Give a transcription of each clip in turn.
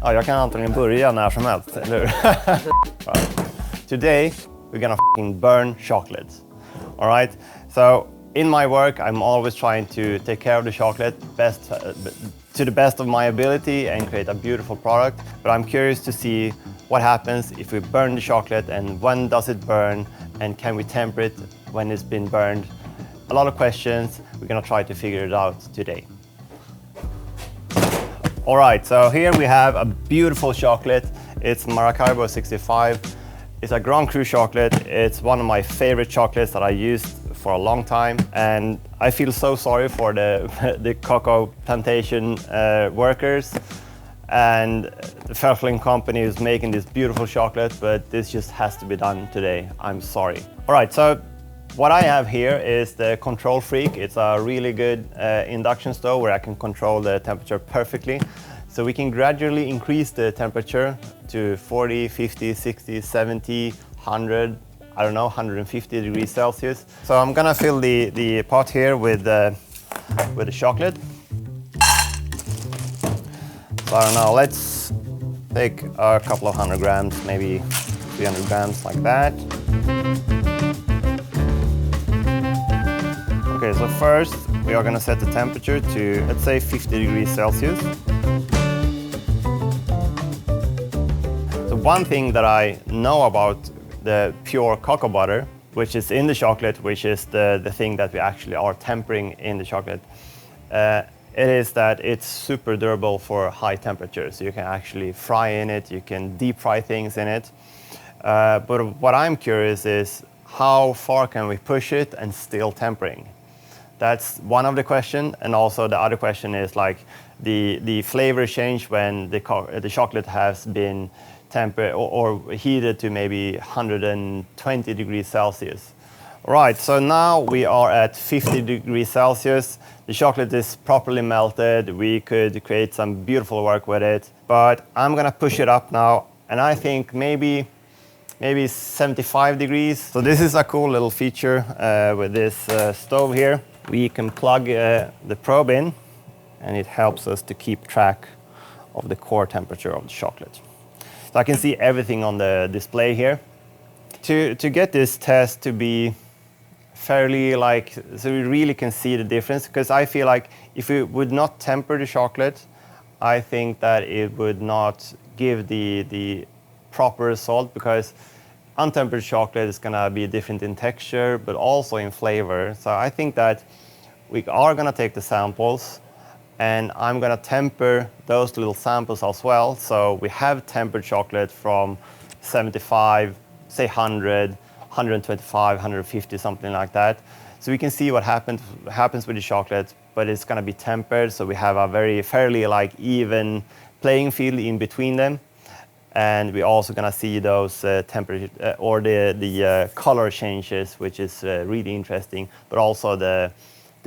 Ja, jag kan antagligen börja när som helst, eller hur? Today we're gonna burn chocolate. All right. So in my work, I'm always trying to take care of the chocolate to the best of my ability and create a beautiful product. But I'm curious to see what happens if we burn the chocolate, and when does it burn, and can we temper it when it's been burned? A lot of questions. We're gonna try to figure it out today. All right, so here we have a beautiful chocolate. It's Maracaibo 65. It's a Grand Cru chocolate. It's one of my favorite chocolates that I used for a long time. And I feel so sorry for the cocoa plantation workers and the Felchlin company who's making this beautiful chocolate, but this just has to be done today. I'm sorry. All right, so what I have here is the Control Freak. It's a really good induction stove where I can control the temperature perfectly. So we can gradually increase the temperature to 40, 50, 60, 70, 100, I don't know, 150 degrees Celsius. So I'm gonna fill the pot here with the chocolate. So I don't know, let's take a couple of 100 grams, maybe 300 grams like that. Okay, so first we are gonna set the temperature to, let's say, 50 degrees Celsius. So one thing that I know about the pure cocoa butter, which is in the chocolate, which is the thing that we actually are tempering in the chocolate, it is that it's super durable for high temperatures. You can actually fry in it, you can deep fry things in it. But what I'm curious is, how far can we push it and still tempering? That's one of the questions, and also the other question is like the flavor change when the chocolate has been tempered or heated to maybe 120 degrees Celsius. All right, so now we are at 50 degrees Celsius. The chocolate is properly melted. We could create some beautiful work with it, but I'm gonna push it up now, and I think maybe 75 degrees. So this is a cool little feature with this stove here. We can plug the probe in, and it helps us to keep track of the core temperature of the chocolate. So I can see everything on the display here. To get this test to be fairly so we really can see the difference, because I feel like if we would not temper the chocolate, I think that it would not give the proper result, because untempered chocolate is gonna be different in texture, but also in flavor. So I think that we are gonna take the samples, and I'm gonna temper those little samples as well. So we have tempered chocolate from 75, say 100, 125, 150, something like that. So we can see what happens with the chocolate, but it's gonna be tempered, so we have a very fairly even playing field in between them. And we're also gonna see those temperature or the color changes, which is really interesting, but also the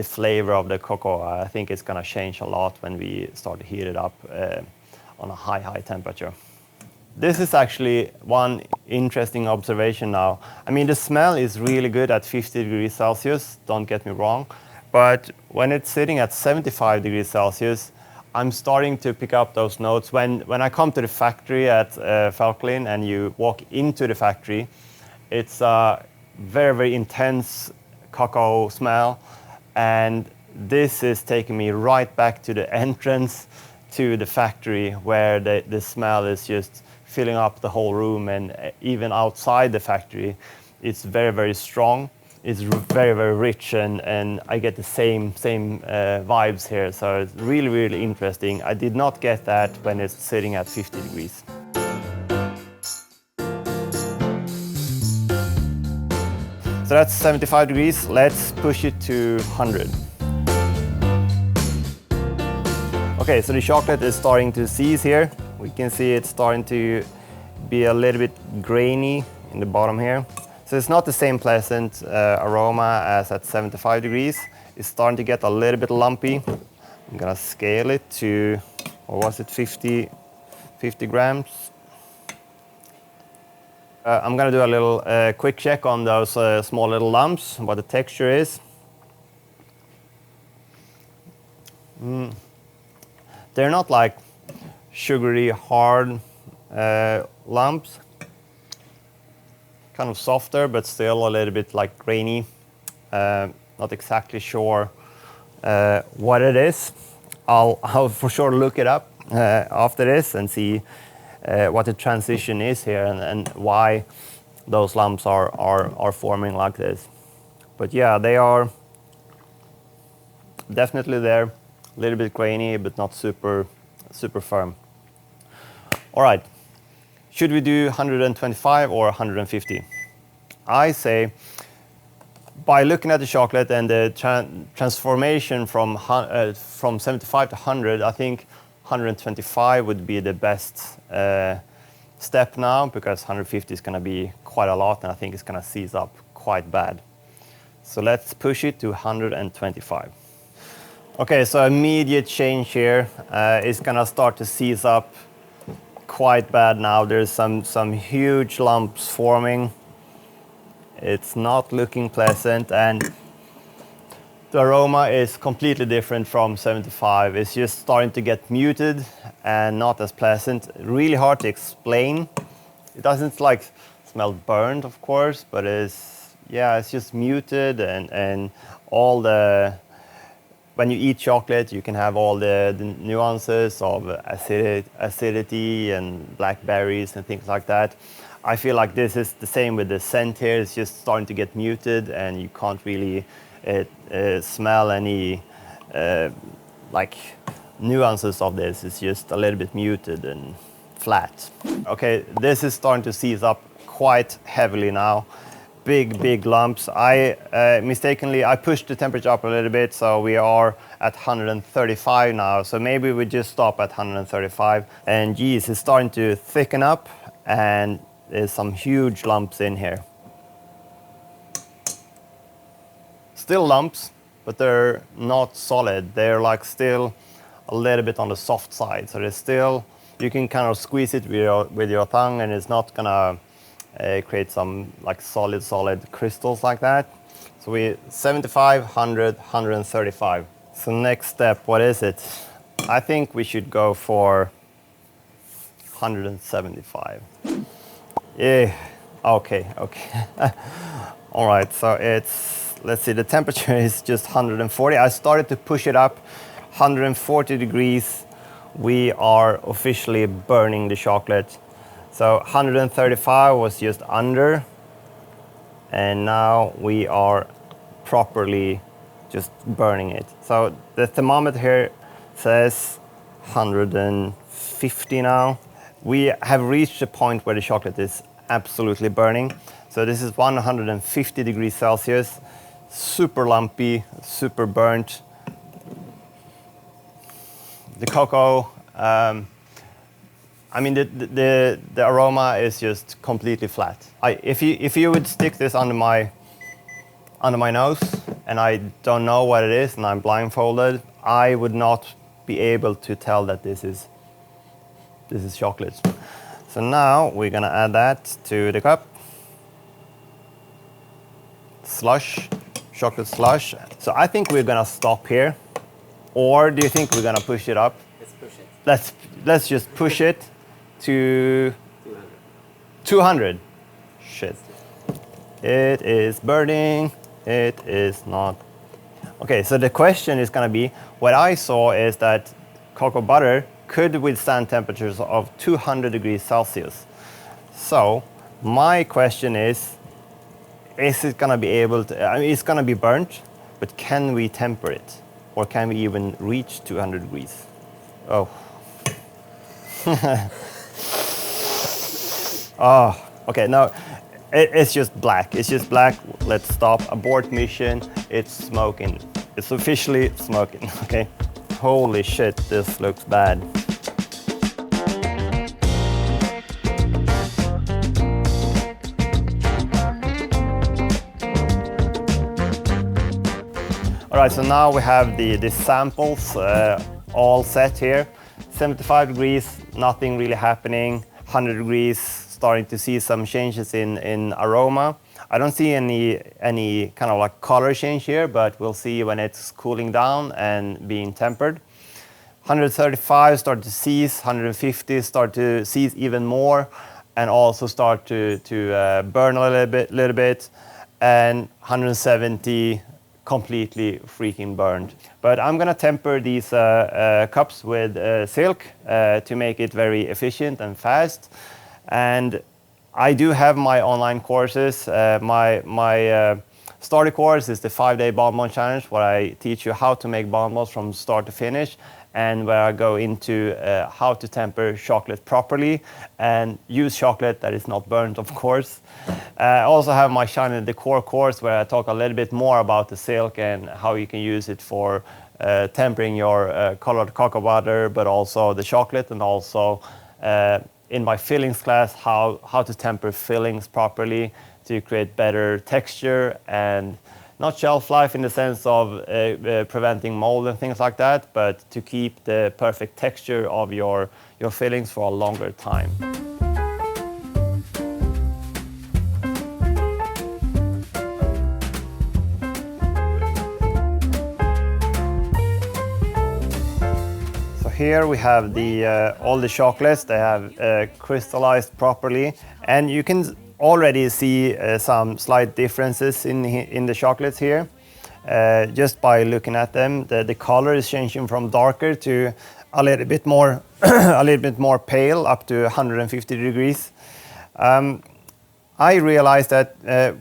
flavor of the cocoa. I think it's gonna change a lot when we start to heat it up on a high temperature. This is actually one interesting observation now. I mean, the smell is really good at 50 degrees Celsius, don't get me wrong, but when it's sitting at 75 degrees Celsius, I'm starting to pick up those notes. When I come to the factory at Felchlin and you walk into the factory, it's a very, very intense cocoa smell. And this is taking me right back to the entrance to the factory, where the smell is just filling up the whole room, and even outside the factory, it's very, very strong. It's very, very rich, and I get the same vibes here. So it's really, really interesting. I did not get that when it's sitting at 50 degrees. So that's 75 degrees. Let's push it to 100. Okay, so the chocolate is starting to seize here. We can see it's starting to be a little bit grainy in the bottom here. So it's not the same pleasant aroma as at 75 degrees. It's starting to get a little bit lumpy. I'm gonna scale it to, or was it 50 grams? I'm gonna do a little quick check on those small little lumps, what the texture is. They're not like sugary, hard lumps. Kind of softer, but still a little bit like grainy. Not exactly sure what it is. I'll for sure look it up after this and see what the transition is here and why those lumps are forming like this. But yeah, they are definitely there, a little bit grainy, but not super firm. All right, should we do 125 or 150? I say, by looking at the chocolate and the transformation from 75 to 100, I think 125 would be the best step now, because 150 is going to be quite a lot, and I think it's going to seize up quite bad. So let's push it to 125. Okay, so immediate change here. It's going to start to seize up quite bad now. There's some huge lumps forming. It's not looking pleasant, and the aroma is completely different from 75. It's just starting to get muted and not as pleasant. Really hard to explain. It doesn't like smell burned, of course, but it's just muted, and all the, when you eat chocolate, you can have all the nuances of acidity and blackberries and things like that. I feel like this is the same with the scent here. It's just starting to get muted, and you can't really smell any like nuances of this. It's just a little bit muted and flat. Okay, this is starting to seize up quite heavily now. Big lumps. I mistakenly pushed the temperature up a little bit, so we are at 135 now. So maybe we just stop at 135. And geez, it's starting to thicken up, and there's some huge lumps in here. Still lumps, but they're not solid. They're like still a little bit on the soft side. So there's still, you can kind of squeeze it with your tongue, and it's not gonna create some like solid crystals like that. So we 75, 100, 135. So next step, what is it? I think we should go for 175. Yeah, okay. All right, so it's, let's see, the temperature is just 140. I started to push it up, 140 degrees. We are officially burning the chocolate. So 135 was just under, and now we are properly just burning it. So the thermometer here says 150 now. We have reached a point where the chocolate is absolutely burning. So this is 150 degrees Celsius, super lumpy, super burnt. The cocoa, I mean, the aroma is just completely flat. If you would stick this under my nose, and I don't know what it is, and I'm blindfolded, I would not be able to tell that this is chocolate. So now we're gonna add that to the cup. Slush, chocolate slush. So I think we're gonna stop here, or do you think we're gonna push it up? Let's push it. Let's just push it to 200. Shit. It is burning. It is not. Okay, so the question is gonna be, what I saw is that cocoa butter could withstand temperatures of 200 degrees Celsius. So my question is it gonna be able to, I mean, it's gonna be burnt, but can we temper it? Or can we even reach 200 degrees? Oh. Oh, okay, no, it's just black. It's just black. Let's stop. Abort mission. It's smoking. It's officially smoking, okay? Holy shit, this looks bad. All right, so now we have the samples all set here. 75 degrees, nothing really happening. 100 degrees, starting to see some changes in aroma. I don't see any kind of like color change here, but we'll see when it's cooling down and being tempered. 135 start to seize, 150 start to seize even more, and also start to burn a little bit, and 170 completely freaking burned. But I'm gonna temper these cups with silk to make it very efficient and fast. And I do have my online courses. My starter course is the 5-day bonbon challenge, where I teach you how to make bonbons from start to finish, and where I go into how to temper chocolate properly and use chocolate that is not burnt, of course. I also have my Shine and Decor course, where I talk a little bit more about the silk and how you can use it for tempering your colored cocoa butter, but also the chocolate, and also in my fillings class, how to temper fillings properly to create better texture and not shelf life in the sense of preventing mold and things like that, but to keep the perfect texture of your fillings for a longer time. So here we have all the chocolates. They have crystallized properly, and you can already see some slight differences in the chocolates here. Just by looking at them, the color is changing from darker to a little bit more a little bit more pale, up to 150 degrees. I realized that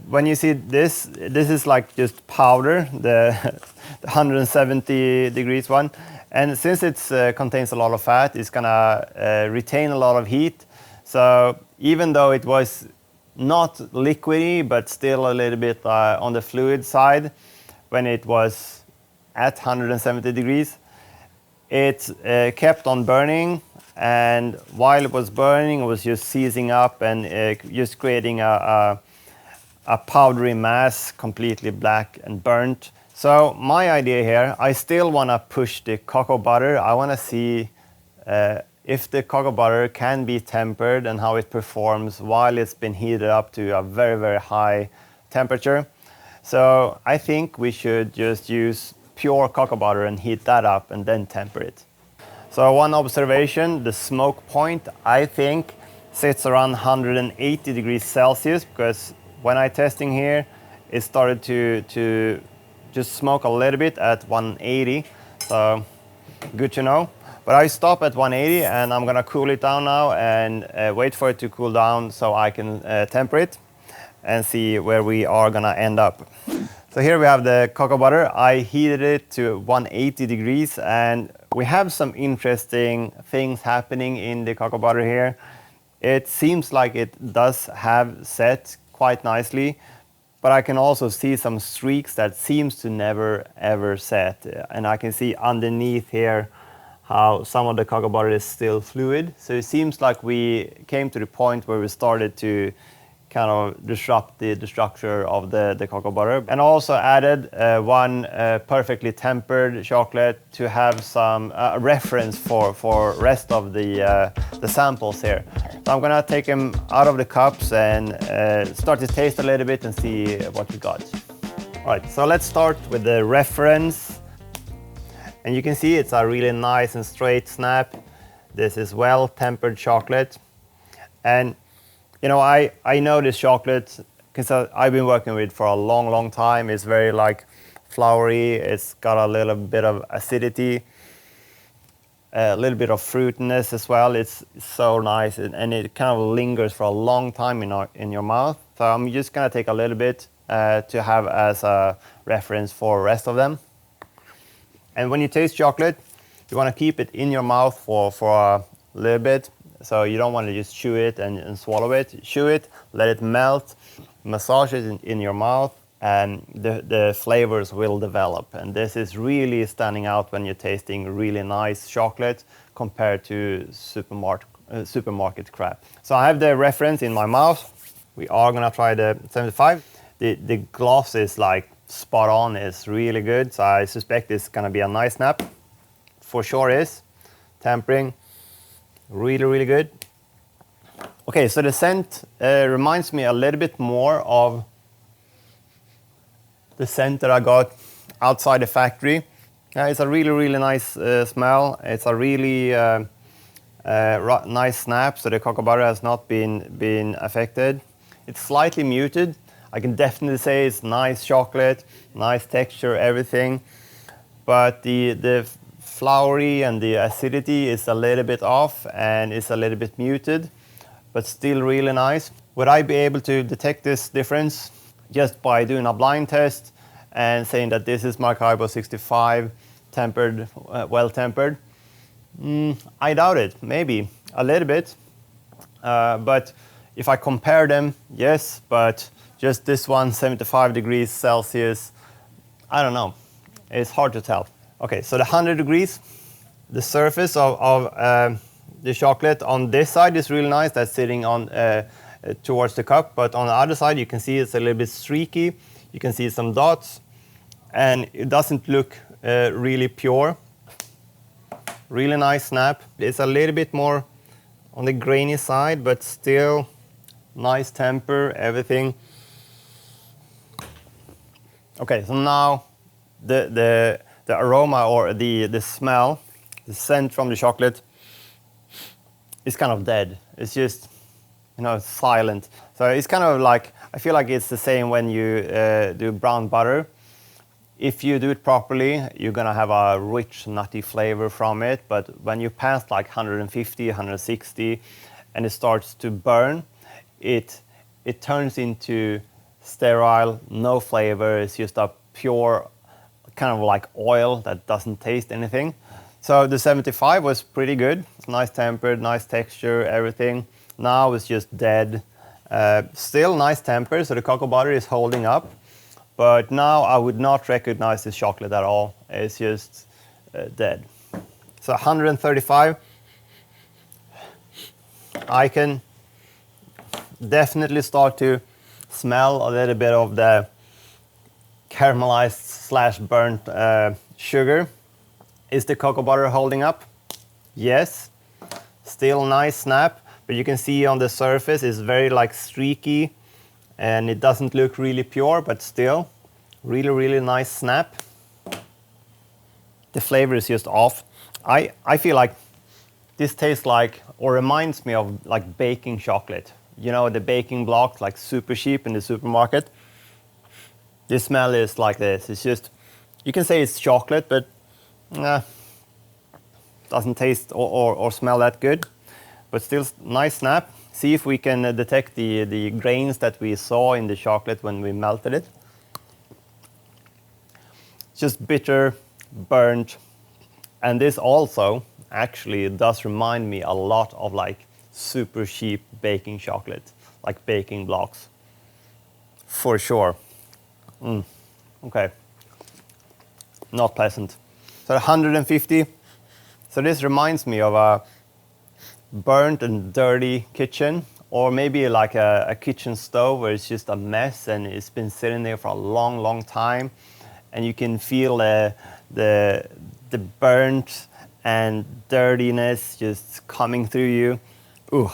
when you see this is like just powder, the 170 degrees one, and since it contains a lot of fat, it's gonna retain a lot of heat. So even though it was not liquidy, but still a little bit on the fluid side, when it was at 170 degrees, it kept on burning, and while it was burning, it was just seizing up and just creating a powdery mass, completely black and burnt. So my idea here, I still want to push the cocoa butter. I want to see if the cocoa butter can be tempered and how it performs while it's been heated up to a very, very high temperature. So I think we should just use pure cocoa butter and heat that up and then temper it. So one observation, the smoke point, I think, sits around 180 degrees Celsius, because when I testing here, it started to just smoke a little bit at 180. So good to know. But I stop at 180, and I'm gonna cool it down now and wait for it to cool down so I can temper it and see where we are gonna end up. So here we have the cocoa butter. I heated it to 180 degrees, and we have some interesting things happening in the cocoa butter here. It seems like it does have set quite nicely, but I can also see some streaks that seems to never ever set. And I can see underneath here how some of the cocoa butter is still fluid. So it seems like we came to the point where we started to kind of disrupt the structure of the cocoa butter. And also added one perfectly tempered chocolate to have some reference for rest of the samples here. So I'm gonna take them out of the cups and start to taste a little bit and see what we got. All right, so let's start with the reference. And you can see it's a really nice and straight snap. This is well tempered chocolate. And you know, I know this chocolate because I've been working with it for a long time. It's very like flowery. It's got a little bit of acidity, a little bit of fruitiness as well. It's so nice, and it kind of lingers for a long time in your mouth. So I'm just gonna take a little bit to have as a reference for the rest of them. And when you taste chocolate, you want to keep it in your mouth for a little bit. So you don't want to just chew it and swallow it. Chew it, let it melt, massage it in your mouth, and the flavors will develop. And this is really standing out when you're tasting really nice chocolate compared to supermarket crap. So I have the reference in my mouth. We are gonna try the 75. The gloss is like spot on, it's really good. So I suspect it's gonna be a nice snap. For sure is. Tempering, really good. Okay, so the scent reminds me a little bit more of the scent that I got outside the factory. Yeah, it's a really, really nice smell. It's a really nice snap, so the cocoa butter has not been affected. It's slightly muted. I can definitely say it's nice chocolate, nice texture, everything. But the floury and the acidity is a little bit off and it's a little bit muted, but still really nice. Would I be able to detect this difference just by doing a blind test and saying that this is Maracaibo 65 tempered, well tempered? I doubt it, maybe a little bit. But if I compare them, yes, but just this one, 75 degrees Celsius, I don't know. It's hard to tell. Okay, so the 100 degrees, the surface of the chocolate on this side is really nice. That's sitting on towards the cup, but on the other side you can see it's a little bit streaky. You can see some dots, and it doesn't look really pure. Really nice snap. It's a little bit more on the grainy side, but still nice temper, everything. Okay, so now the aroma or the smell, the scent from the chocolate is kind of dead. It's just, you know, silent. So it's kind of like, I feel like it's the same when you do brown butter. If you do it properly, you're gonna have a rich, nutty flavor from it. But when you pass like 150, 160, and it starts to burn, it turns into sterile, no flavor. It's just a pure kind of like oil that doesn't taste anything. So the 75 was pretty good. Nice tempered, nice texture, everything. Now it's just dead. Still nice temper, so the cocoa butter is holding up. But now I would not recognize this chocolate at all. It's just dead. So 135. I can definitely start to smell a little bit of the caramelized / burnt sugar. Is the cocoa butter holding up? Yes. Still nice snap, but you can see on the surface it's very like streaky, and it doesn't look really pure, but still really, really nice snap. The flavor is just off. I feel like this tastes like, or reminds me of like baking chocolate. You know, the baking blocks, like super cheap in the supermarket. This smell is like this. It's just, you can say it's chocolate, but doesn't taste or smell that good. But still nice snap. See if we can detect the grains that we saw in the chocolate when we melted it. Just bitter, burnt, and this also actually does remind me a lot of like super cheap baking chocolate, like baking blocks, for sure. Okay, not pleasant. So 150. So this reminds me of a burnt and dirty kitchen, or maybe like a kitchen stove where it's just a mess and it's been sitting there for a long, long time, and you can feel the burnt and dirtiness just coming through you. Ooh,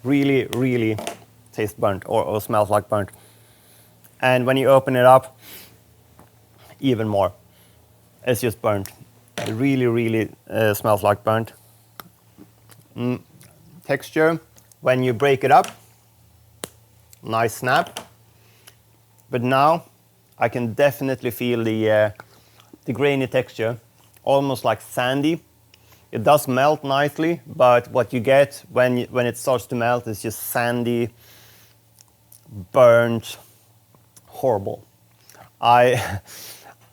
really, really tastes burnt or smells like burnt. And when you open it up, even more. It's just burnt. It really, really smells like burnt. Texture, when you break it up, nice snap. But now I can definitely feel the grainy texture, almost like sandy. It does melt nicely, but what you get when it starts to melt is just sandy, burnt, horrible. I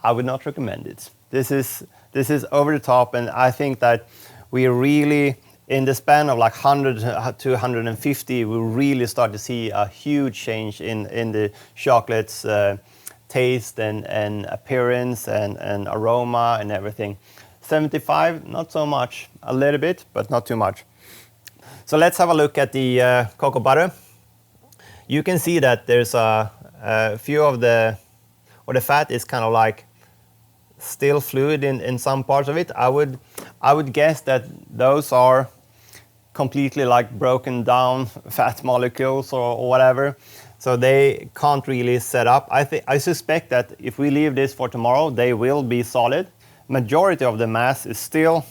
would not recommend it. This is over the top, and I think that we really, in the span of like 100 to 150, we really start to see a huge change in the chocolate's taste and appearance and aroma and everything. 75, not so much. A little bit, but not too much. So let's have a look at the cocoa butter. You can see that there's a few of the fat is kind of like still fluid in some parts of it. I would guess that those are completely like broken down fat molecules or whatever. So they can't really set up. I suspect that if we leave this for tomorrow, they will be solid. majority of the mass is still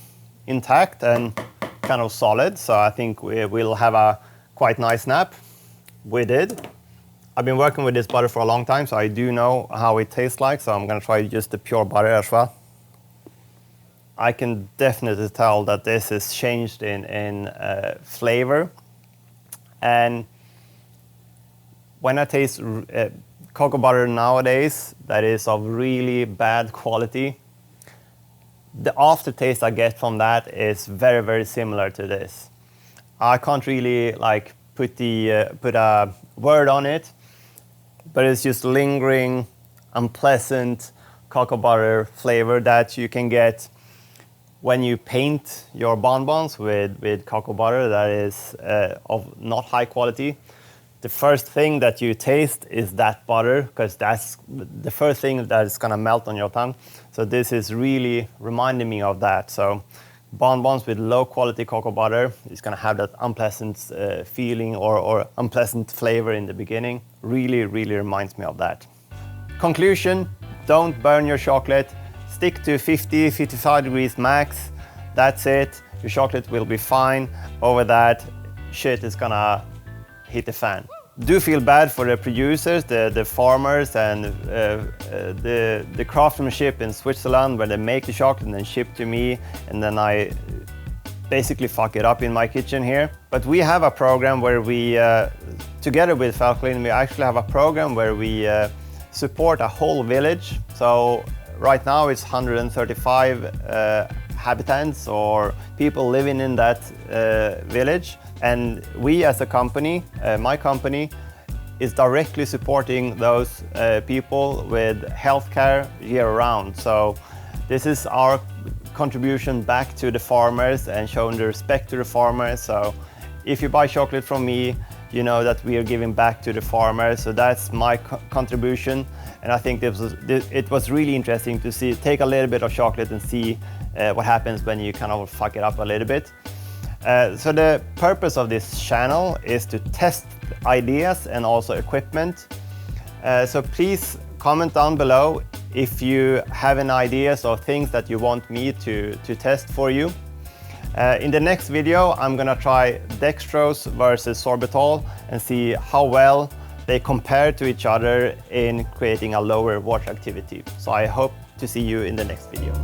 intact and kind of solid, so I think we'll have a quite nice nap. We did. I've been working with this butter for a long time, so I do know how it tastes like, so I'm going to try just the pure butter as well. I can definitely tell that this is changed in flavor. And when I taste cocoa butter nowadays that is of really bad quality, the aftertaste I get from that is very, very similar to this. I can't really like put a word on it, but it's just lingering, unpleasant cocoa butter flavor that you can get when you paint your bonbons with cocoa butter that is of not high quality. The first thing that you taste is that butter, because that's the first thing that is going to melt on your tongue. So this is really reminding me of that. So bonbons with low quality cocoa butter is going to have that unpleasant feeling or unpleasant flavor in the beginning. Really, really reminds me of that. Conclusion, don't burn your chocolate. Stick to 50, 55 degrees max. That's it. Your chocolate will be fine. Over that, shit is gonna hit the fan. Do feel bad for the producers, the farmers, and the craftsmanship in Switzerland where they make the chocolate and then ship to me, and then I basically fuck it up in my kitchen here. But we have a program where we, together with Felchlin, we actually have a program where we support a whole village. So right now it's 135 habitants or people living in that village. And we as a company, my company, is directly supporting those people with healthcare year-round. So this is our contribution back to the farmers and showing the respect to the farmers. So if you buy chocolate from me, you know that we are giving back to the farmers. So that's my contribution. And I think it was really interesting to take a little bit of chocolate and see what happens when you kind of fuck it up a little bit. So the purpose of this channel is to test ideas and also equipment. So please comment down below if you have any ideas or things that you want me to test for you. In the next video, I'm gonna try dextrose versus sorbitol and see how well they compare to each other in creating a lower water activity. So I hope to see you in the next video.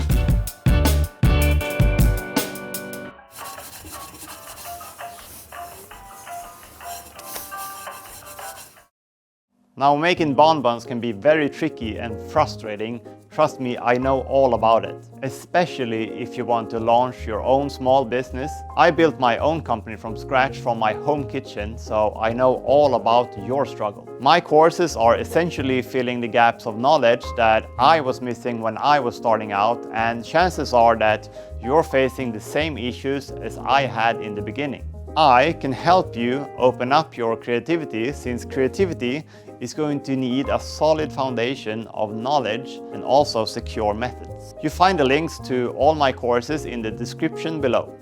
Now, making bonbons can be very tricky and frustrating. Trust me, I know all about it. Especially if you want to launch your own small business. I built my own company from scratch from my home kitchen, so I know all about your struggle. My courses are essentially filling the gaps of knowledge that I was missing when I was starting out, and chances are that you're facing the same issues as I had in the beginning. I can help you open up your creativity, since creativity is going to need a solid foundation of knowledge and also secure methods. You find the links to all my courses in the description below.